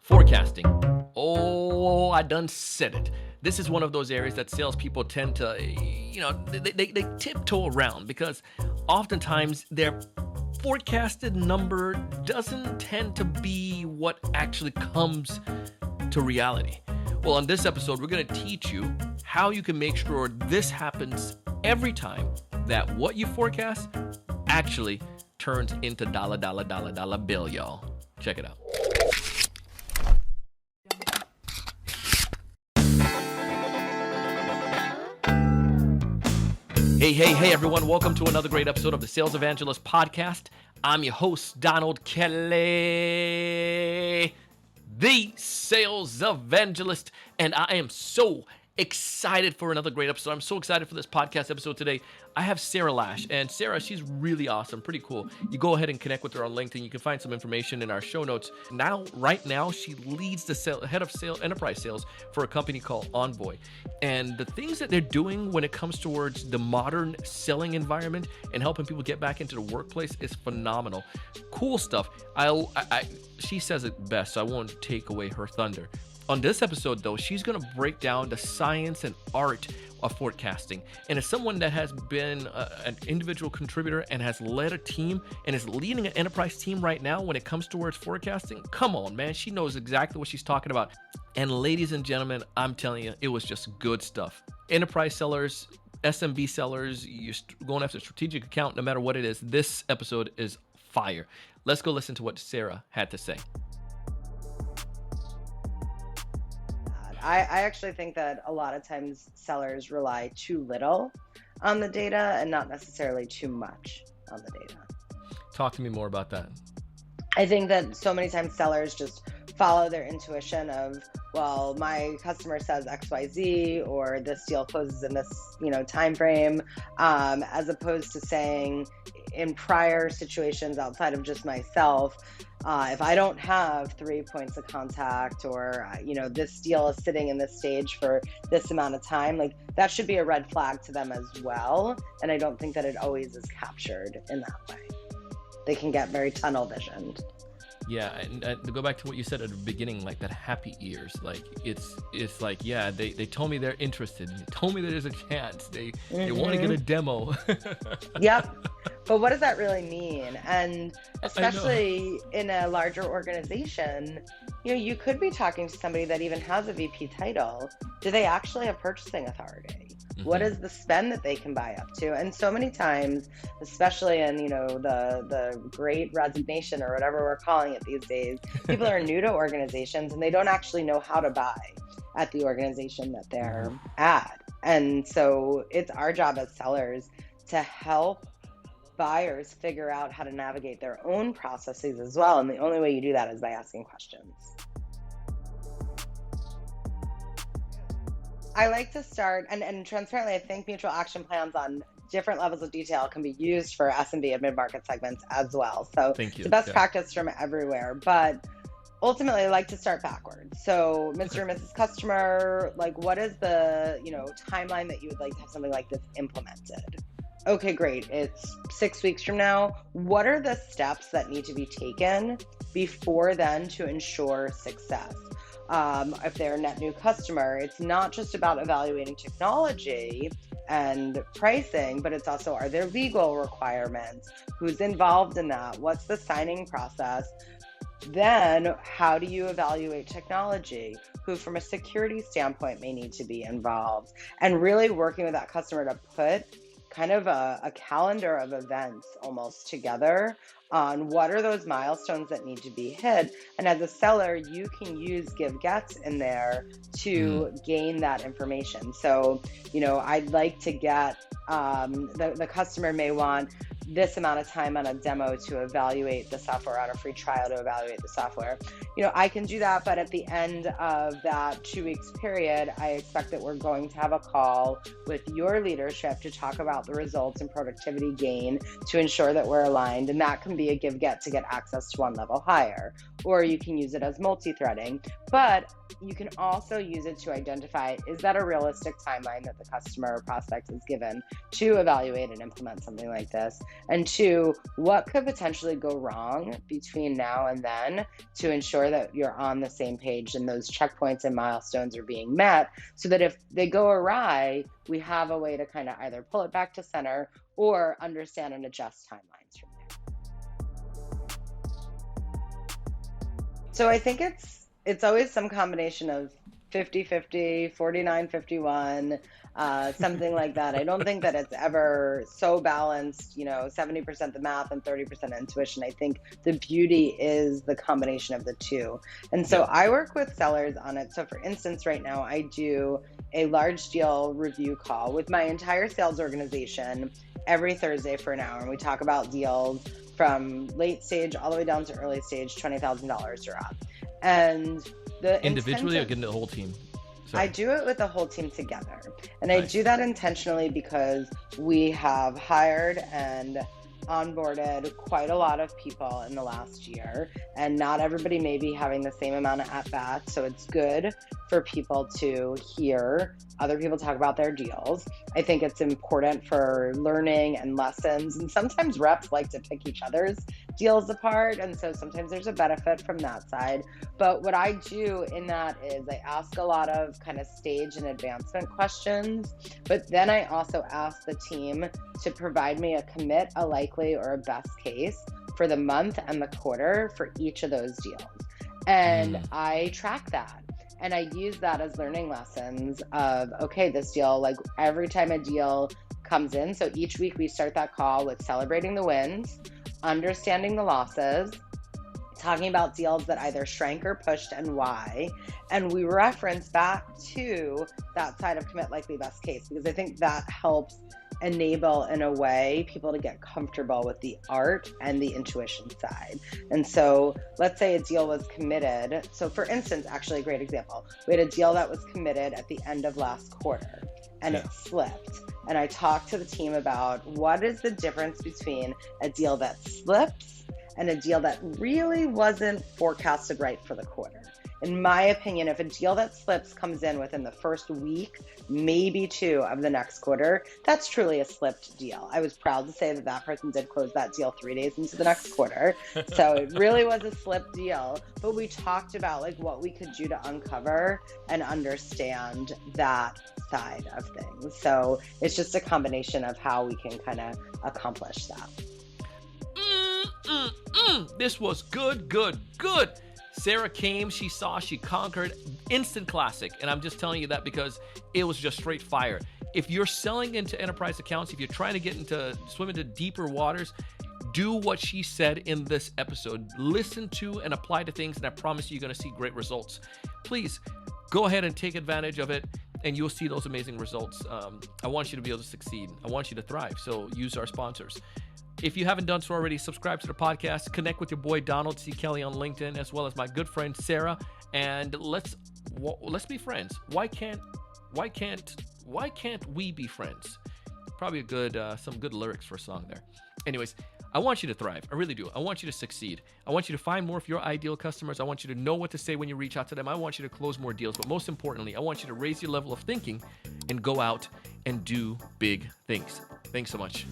Forecasting. Oh, I done said it. This is one of those areas that salespeople tend to, they tiptoe around because oftentimes their forecasted number doesn't tend to be what actually comes to reality. Well, on this episode, we're going to teach you how you can make sure this happens every time that what you forecast actually turns into dollar bill, y'all. Check it out. Hey, everyone. Welcome to another great episode of the Sales Evangelist podcast. I'm your host, Donald Kelly, the Sales Evangelist, and I am so excited for another great episode. I'm so excited for this podcast episode today. I have Sarah Lash, and Sarah, she's really awesome, pretty cool. You go ahead and connect with her on LinkedIn. You can find some information in our show notes. Right now, she leads the head of enterprise sales for a company called Envoy. And the things that they're doing when it comes towards the modern selling environment and helping people get back into the workplace is phenomenal. Cool stuff. She says it best, so I won't take away her thunder. On this episode, though, she's going to break down the science and art of forecasting. And as someone that has been an individual contributor and has led a team and is leading an enterprise team right now when it comes towards forecasting, come on, man. She knows exactly what she's talking about. And ladies and gentlemen, I'm telling you, it was just good stuff. Enterprise sellers, SMB sellers, you're going after a strategic account, no matter what it is, this episode is fire. Let's go listen to what Sarah had to say. I actually think that a lot of times sellers rely too little on the data and not necessarily too much on the data. Talk to me more about that. I think that so many times sellers just follow their intuition of, well, my customer says XYZ, or this deal closes in this, time frame, as opposed to saying in prior situations outside of just myself, if I don't have 3 points of contact, or this deal is sitting in this stage for this amount of time, like that should be a red flag to them as well. And I don't think that it always is captured in that way. They can get very tunnel visioned. Yeah, and to go back to what you said at the beginning, like that happy ears, like it's like, yeah, they told me they're interested. They told me that there's a chance. They want to get a demo. Yep. But what does that really mean? And especially in a larger organization, you could be talking to somebody that even has a VP title. Do they actually have purchasing authority? Mm-hmm. What is the spend that they can buy up to? And so many times, especially in, the great resignation or whatever we're calling it these days, people are new to organizations and they don't actually know how to buy at the organization that they're at. And so it's our job as sellers to help buyers figure out how to navigate their own processes as well. And the only way you do that is by asking questions. I like to start, and transparently, I think mutual action plans on different levels of detail can be used for SMB and mid-market segments as well. So it's the best practice from everywhere. But ultimately, I like to start backwards. So Mr. and Mrs. Customer, like what is the timeline that you would like to have something like this implemented? Okay, great. It's 6 weeks from now. What are the steps that need to be taken before then to ensure success? If they're a net new customer, it's not just about evaluating technology and pricing, but it's also, are there legal requirements? Who's involved in that? What's the signing process? Then how do you evaluate technology? Who from a security standpoint may need to be involved? And really working with that customer to put kind of a calendar of events almost together on what are those milestones that need to be hit. And as a seller, you can use give gets in there to gain that information. So, I'd like to get, the customer may want this amount of time on a demo to evaluate the software, on a free trial to evaluate the software. I can do that, but at the end of that 2 weeks period, I expect that we're going to have a call with your leadership to talk about the results and productivity gain to ensure that we're aligned. And that can be a give get to get access to one level higher, or you can use it as multi-threading. But you can also use it to identify, is that a realistic timeline that the customer or prospect is given to evaluate and implement something like this? And two, what could potentially go wrong between now and then to ensure that you're on the same page and those checkpoints and milestones are being met, so that if they go awry, we have a way to kind of either pull it back to center or understand and adjust timelines from there. So I think it's always some combination of 50-50, 49-51, something like that. I don't think that it's ever so balanced, 70% the math and 30% intuition. I think the beauty is the combination of the two. And so I work with sellers on it. So for instance, right now I do a large deal review call with my entire sales organization every Thursday for an hour. And we talk about deals from late stage all the way down to early stage, $20,000 or up. And the individually or getting the whole team? Sorry. I do it with the whole team together. And nice. I do that intentionally because we have hired and onboarded quite a lot of people in the last year, and not everybody may be having the same amount of at-bats. So it's good for people to hear other people talk about their deals. I think it's important for learning and lessons. And sometimes reps like to pick each other's deals apart. And so sometimes there's a benefit from that side. But what I do in that is I ask a lot of kind of stage and advancement questions, but then I also ask the team to provide me a commit, a likely, or a best case for the month and the quarter for each of those deals. And I track that. And I use that as learning lessons of, okay, this deal, like every time a deal comes in. So each week we start that call with celebrating the wins, understanding the losses, talking about deals that either shrank or pushed and why. And we reference back to that side of commit, likely, best case, because I think that helps enable, in a way, people to get comfortable with the art and the intuition side. And so let's say a deal was committed. So for instance, actually a great example, we had a deal that was committed at the end of last quarter and it slipped. And I talked to the team about what is the difference between a deal that slips and a deal that really wasn't forecasted right for the quarter. In my opinion, if a deal that slips comes in within the first week, maybe two of the next quarter, that's truly a slipped deal. I was proud to say that that person did close that deal 3 days into the next quarter. So it really was a slipped deal. But we talked about like what we could do to uncover and understand that side of things. So it's just a combination of how we can kind of accomplish that. This was good. Sarah came, she saw, she conquered, instant classic. And I'm just telling you that because it was just straight fire. If you're selling into enterprise accounts, if you're trying to swim into deeper waters, do what she said in this episode. Listen to and apply to things, and I promise you're going to see great results. Please go ahead and take advantage of it, and you'll see those amazing results. I want you to be able to succeed. I want you to thrive. So use our sponsors. If you haven't done so already, subscribe to the podcast, connect with your boy Donald C. Kelly on LinkedIn, as well as my good friend Sarah, and let's be friends. Why can't we be friends? Probably some good lyrics for a song there. Anyways, I want you to thrive. I really do. I want you to succeed. I want you to find more of your ideal customers. I want you to know what to say when you reach out to them. I want you to close more deals. But most importantly, I want you to raise your level of thinking and go out and do big things. Thanks so much.